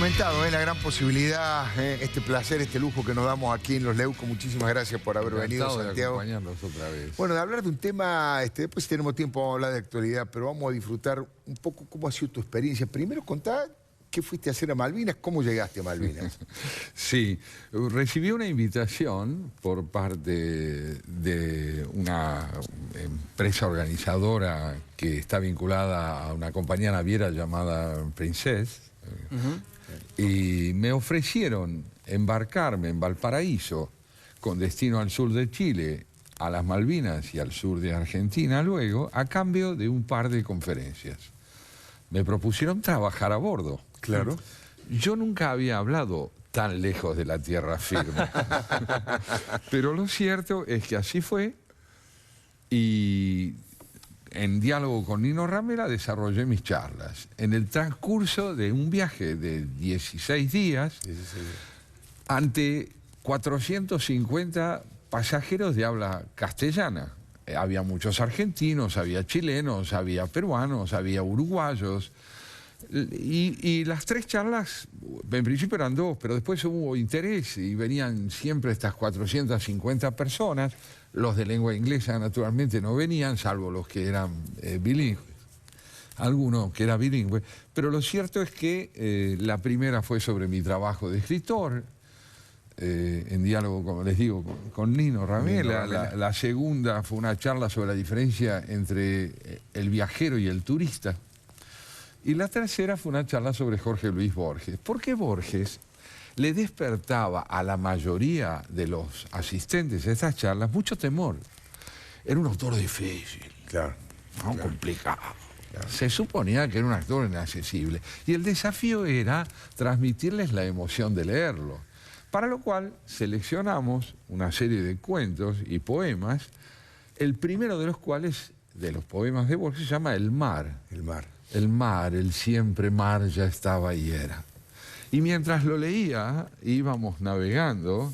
comentado, la gran posibilidad, este placer, este lujo que nos damos aquí en Los Leucos. Muchísimas gracias por haber venido, Santiago. Acompañarnos otra vez. Bueno, de hablar de un tema, después si tenemos tiempo vamos a hablar de actualidad, pero vamos a disfrutar un poco cómo ha sido tu experiencia. Primero contá qué fuiste a hacer a Malvinas, cómo llegaste a Malvinas. Sí, recibí una invitación por parte de una empresa organizadora que está vinculada a una compañía naviera llamada Princess. Y me ofrecieron embarcarme en Valparaíso con destino al sur de Chile, a las Malvinas y al sur de Argentina luego, a cambio de un par de conferencias. Me propusieron trabajar a bordo. Claro. Yo nunca había hablado tan lejos de la tierra firme. Pero lo cierto es que así fue, y en diálogo con Nino Ramela desarrollé mis charlas. En el transcurso de un viaje de 16 días, ante 450 pasajeros de habla castellana. Había muchos argentinos, había chilenos, había peruanos, había uruguayos. Y las tres charlas, en principio eran dos, pero después hubo interés y venían siempre estas 450 personas. Los de lengua inglesa naturalmente no venían, salvo los que eran bilingües. Alguno que era bilingüe. Pero lo cierto es que la primera fue sobre mi trabajo de escritor, en diálogo, como les digo, con Nino Ramela. La segunda fue una charla sobre la diferencia entre el viajero y el turista. Y la tercera fue una charla sobre Jorge Luis Borges. Porque Borges le despertaba a la mayoría de los asistentes a estas charlas mucho temor. Era un autor difícil, Claro. ¿no? Complicado. Claro. Se suponía que era un actor inaccesible. Y el desafío era transmitirles la emoción de leerlo. Para lo cual seleccionamos una serie de cuentos y poemas, el primero de los cuales, de los poemas de Borges, se llama El mar. El mar. El mar, el siempre mar ya estaba y era. Y mientras lo leía, íbamos navegando,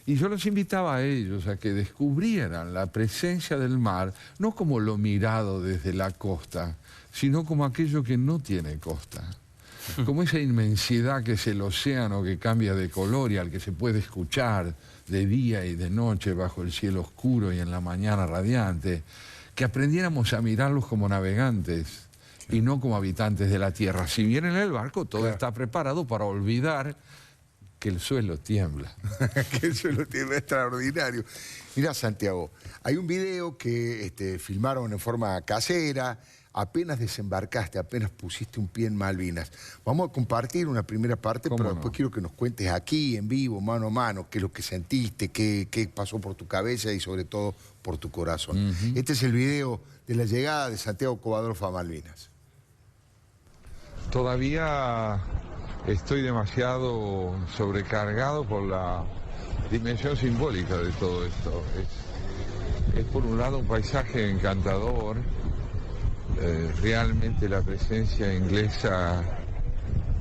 y yo los invitaba a ellos a que descubrieran la presencia del mar, no como lo mirado desde la costa, sino como aquello que no tiene costa. Como esa inmensidad que es el océano, que cambia de color y al que se puede escuchar de día y de noche bajo el cielo oscuro y en la mañana radiante. Que aprendiéramos a mirarlos como navegantes y no como habitantes de la tierra. Si bien en el barco todo está preparado para olvidar que el suelo tiembla. Que el suelo tiembla, extraordinario. Mirá, Santiago, hay un video que filmaron en forma casera, apenas desembarcaste, apenas pusiste un pie en Malvinas. Vamos a compartir una primera parte, pero después quiero que nos cuentes aquí, en vivo, mano a mano, qué es lo que sentiste, qué pasó por tu cabeza y sobre todo por tu corazón. Este es el video de la llegada de Santiago Covadrofa a Malvinas. Todavía estoy demasiado sobrecargado por la dimensión simbólica de todo esto. Es por un lado un paisaje encantador. Realmente la presencia inglesa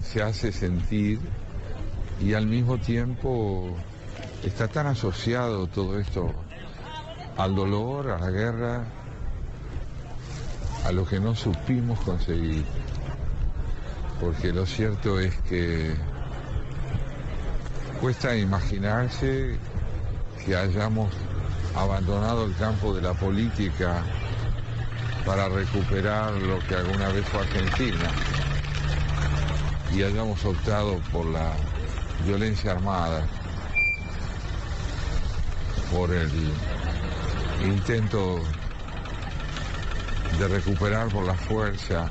se hace sentir, y al mismo tiempo está tan asociado todo esto al dolor, a la guerra, a lo que no supimos conseguir. Porque lo cierto es que cuesta imaginarse que hayamos abandonado el campo de la política para recuperar lo que alguna vez fue Argentina y hayamos optado por la violencia armada, por el intento de recuperar por la fuerza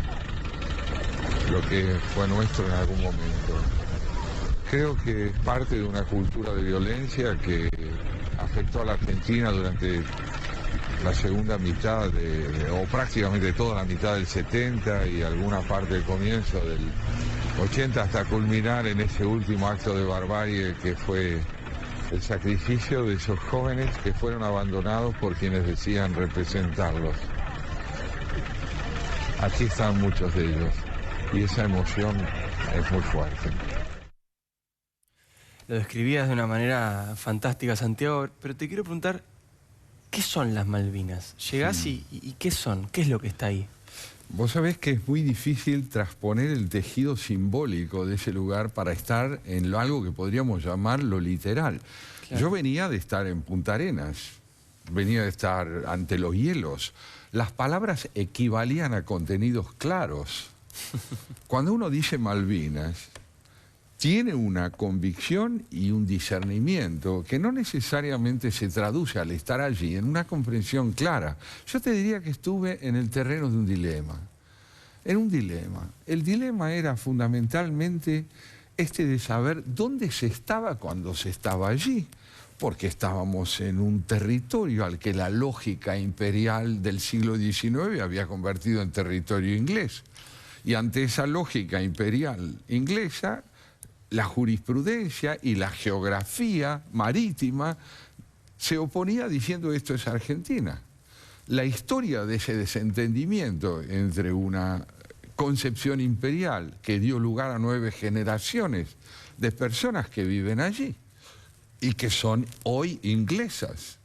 lo que fue nuestro en algún momento. Creo que es parte de una cultura de violencia que afectó a la Argentina durante la segunda mitad, o prácticamente toda la mitad del 70 y alguna parte del comienzo del 80, hasta culminar en ese último acto de barbarie que fue el sacrificio de esos jóvenes que fueron abandonados por quienes decían representarlos. Aquí están muchos de ellos y esa emoción es muy fuerte. Lo describías de una manera fantástica, Santiago, pero te quiero preguntar, ¿qué son las Malvinas? ¿Llegás y qué son? ¿Qué es lo que está ahí? Vos sabés que es muy difícil transponer el tejido simbólico de ese lugar para estar en algo que podríamos llamar lo literal. Claro. Yo venía de estar en Punta Arenas, venía de estar ante los hielos. Las palabras equivalían a contenidos claros. Cuando uno dice Malvinas, tiene una convicción y un discernimiento que no necesariamente se traduce al estar allí en una comprensión clara. Yo te diría que estuve en el terreno de un dilema. En un dilema. El dilema era fundamentalmente este de saber dónde se estaba cuando se estaba allí, porque estábamos en un territorio al que la lógica imperial del siglo XIX había convertido en territorio inglés. Y ante esa lógica imperial inglesa, la jurisprudencia y la geografía marítima se oponía diciendo esto es Argentina. La historia de ese desentendimiento entre una concepción imperial que dio lugar a 9 generaciones de personas que viven allí y que son hoy inglesas.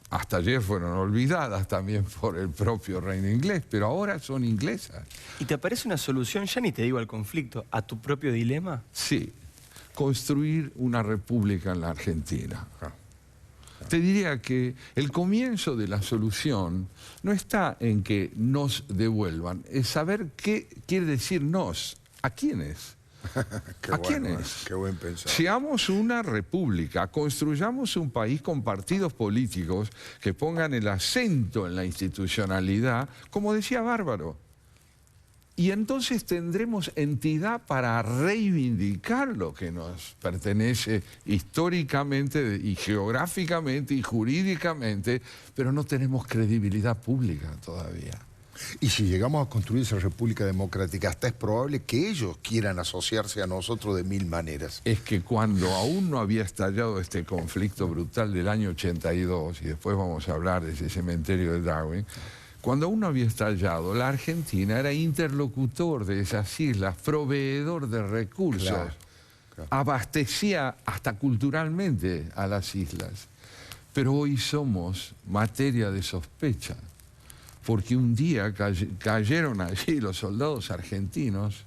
Hasta ayer fueron olvidadas también por el propio reino inglés, pero ahora son inglesas. ¿Y te parece una solución, ya ni te digo al conflicto, a tu propio dilema? Sí, construir una república en la Argentina. Te diría que el comienzo de la solución no está en que nos devuelvan, es saber qué quiere decir nos, a quiénes. ¿A quiénes? Qué buen pensar. Seamos una república, construyamos un país con partidos políticos que pongan el acento en la institucionalidad, como decía Bárbaro. Y entonces tendremos entidad para reivindicar lo que nos pertenece históricamente y geográficamente y jurídicamente, pero no tenemos credibilidad pública todavía. Y si llegamos a construir esa república democrática, hasta es probable que ellos quieran asociarse a nosotros de 1000 maneras. Es que cuando aún no había estallado este conflicto brutal del año 82, y después vamos a hablar de ese cementerio de Darwin, cuando aún no había estallado, la Argentina era interlocutor de esas islas, proveedor de recursos, claro. Abastecía hasta culturalmente a las islas. Pero hoy somos materia de sospecha. Porque un día cayeron allí los soldados argentinos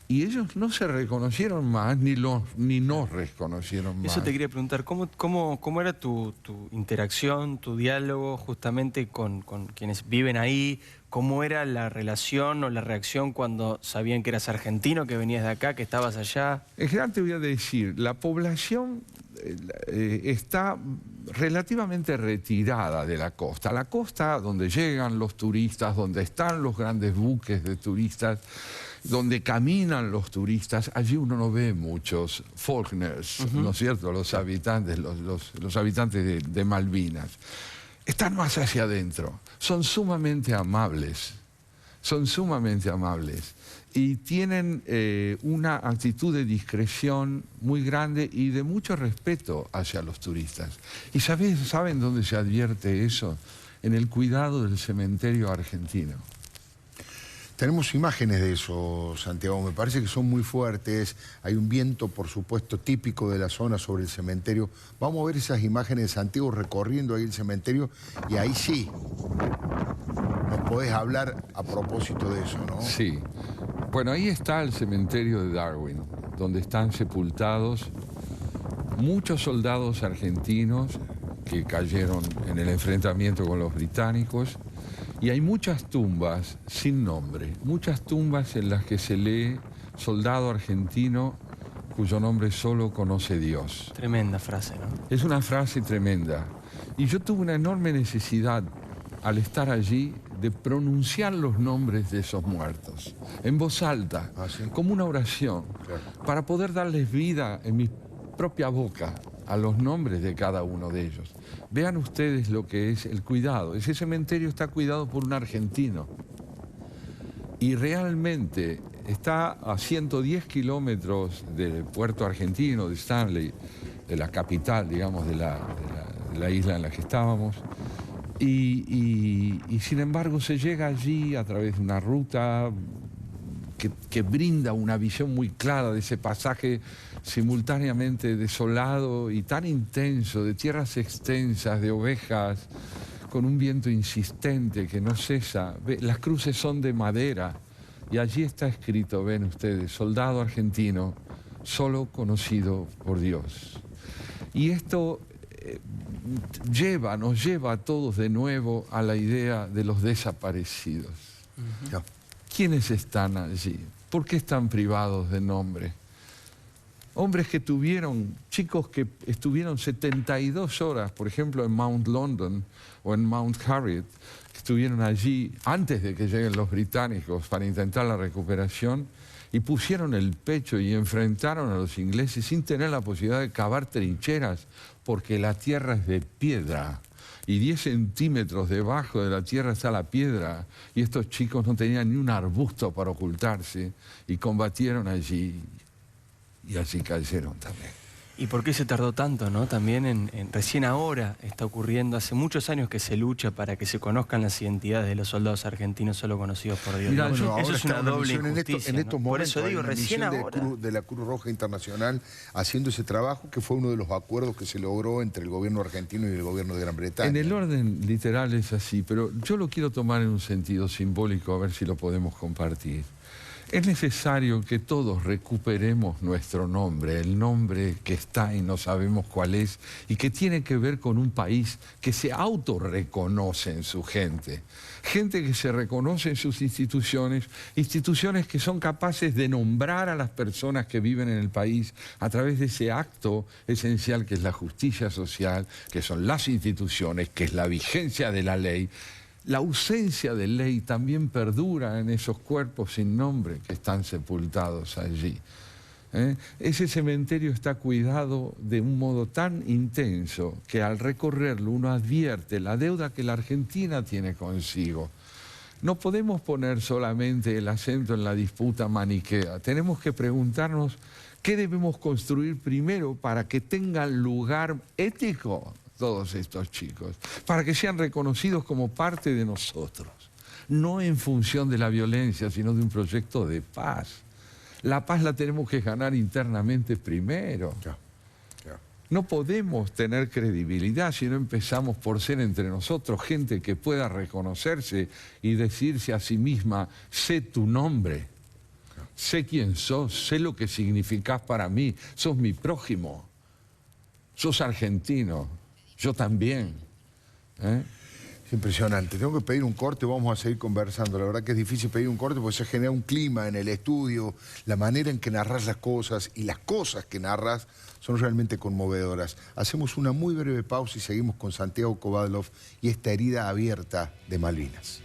y ellos no se reconocieron más, ni nos reconocieron más. Eso te quería preguntar, ¿cómo era tu interacción, tu diálogo justamente con quienes viven ahí? ¿Cómo era la relación o la reacción cuando sabían que eras argentino, que venías de acá, que estabas allá? En general te voy a decir, la población está relativamente retirada de la costa. La costa donde llegan los turistas, donde están los grandes buques de turistas, donde caminan los turistas, allí uno no ve muchos Faulkners, ¿no es cierto? Los habitantes, los habitantes de Malvinas. Están más hacia adentro, son sumamente amables, y tienen una actitud de discreción muy grande y de mucho respeto hacia los turistas. ¿Y saben dónde se advierte eso? En el cuidado del cementerio argentino. Tenemos imágenes de eso, Santiago, me parece que son muy fuertes. Hay un viento, por supuesto, típico de la zona sobre el cementerio. Vamos a ver esas imágenes de Santiago recorriendo ahí el cementerio y ahí sí nos podés hablar a propósito de eso, ¿no? Sí. Bueno, ahí está el cementerio de Darwin, donde están sepultados muchos soldados argentinos que cayeron en el enfrentamiento con los británicos. Y hay muchas tumbas sin nombre, muchas tumbas en las que se lee soldado argentino cuyo nombre solo conoce Dios. Tremenda frase, ¿no? Es una frase tremenda. Y yo tuve una enorme necesidad, al estar allí, de pronunciar los nombres de esos muertos, en voz alta, ¿sí? Como una oración, claro, para poder darles vida en mi propia boca a los nombres de cada uno de ellos. Vean ustedes lo que es el cuidado. Ese cementerio está cuidado por un argentino. Y realmente está a 110 kilómetros del puerto argentino, de Stanley, de la capital, digamos, de la isla en la que estábamos. Y sin embargo se llega allí a través de una ruta que brinda una visión muy clara de ese pasaje simultáneamente desolado y tan intenso, de tierras extensas, de ovejas, con un viento insistente que no cesa. Las cruces son de madera y allí está escrito, ven ustedes, soldado argentino, solo conocido por Dios. Y esto nos lleva a todos de nuevo a la idea de los desaparecidos. ¿Quiénes están allí? ¿Por qué están privados de nombre? Hombres que chicos que estuvieron 72 horas, por ejemplo, en Mount London o en Mount Harriet, que estuvieron allí antes de que lleguen los británicos para intentar la recuperación, y pusieron el pecho y enfrentaron a los ingleses sin tener la posibilidad de cavar trincheras, porque la tierra es de piedra. Y 10 centímetros debajo de la tierra está la piedra, y estos chicos no tenían ni un arbusto para ocultarse, y combatieron allí, y así cayeron también. ¿Y por qué se tardó tanto, no? También recién ahora está ocurriendo, hace muchos años que se lucha para que se conozcan las identidades de los soldados argentinos solo conocidos por Dios. Mira, eso es una doble injusticia, en estos ¿no? Por momentos eso digo, hay una recién misión ahora. de la Cruz Roja Internacional haciendo ese trabajo, que fue uno de los acuerdos que se logró entre el gobierno argentino y el gobierno de Gran Bretaña. En el orden literal es así, pero yo lo quiero tomar en un sentido simbólico, a ver si lo podemos compartir. Es necesario que todos recuperemos nuestro nombre, el nombre que está y no sabemos cuál es, y que tiene que ver con un país que se autorreconoce en su gente. Gente que se reconoce en sus instituciones, instituciones que son capaces de nombrar a las personas que viven en el país a través de ese acto esencial que es la justicia social, que son las instituciones, que es la vigencia de la ley. La ausencia de ley también perdura en esos cuerpos sin nombre que están sepultados allí. Ese cementerio está cuidado de un modo tan intenso que al recorrerlo uno advierte la deuda que la Argentina tiene consigo. No podemos poner solamente el acento en la disputa maniquea. Tenemos que preguntarnos qué debemos construir primero para que tengan lugar ético todos estos chicos, para que sean reconocidos como parte de nosotros, no en función de la violencia, sino de un proyecto de paz. La paz la tenemos que ganar internamente primero. No podemos tener credibilidad si no empezamos por ser entre nosotros gente que pueda reconocerse y decirse a sí misma, sé tu nombre, sé quién sos, sé lo que significás para mí, sos mi prójimo, sos argentino. Yo también. Es impresionante. Tengo que pedir un corte, vamos a seguir conversando. La verdad que es difícil pedir un corte porque se genera un clima en el estudio, la manera en que narras las cosas y las cosas que narras son realmente conmovedoras. Hacemos una muy breve pausa y seguimos con Santiago Kovadlov y esta herida abierta de Malvinas.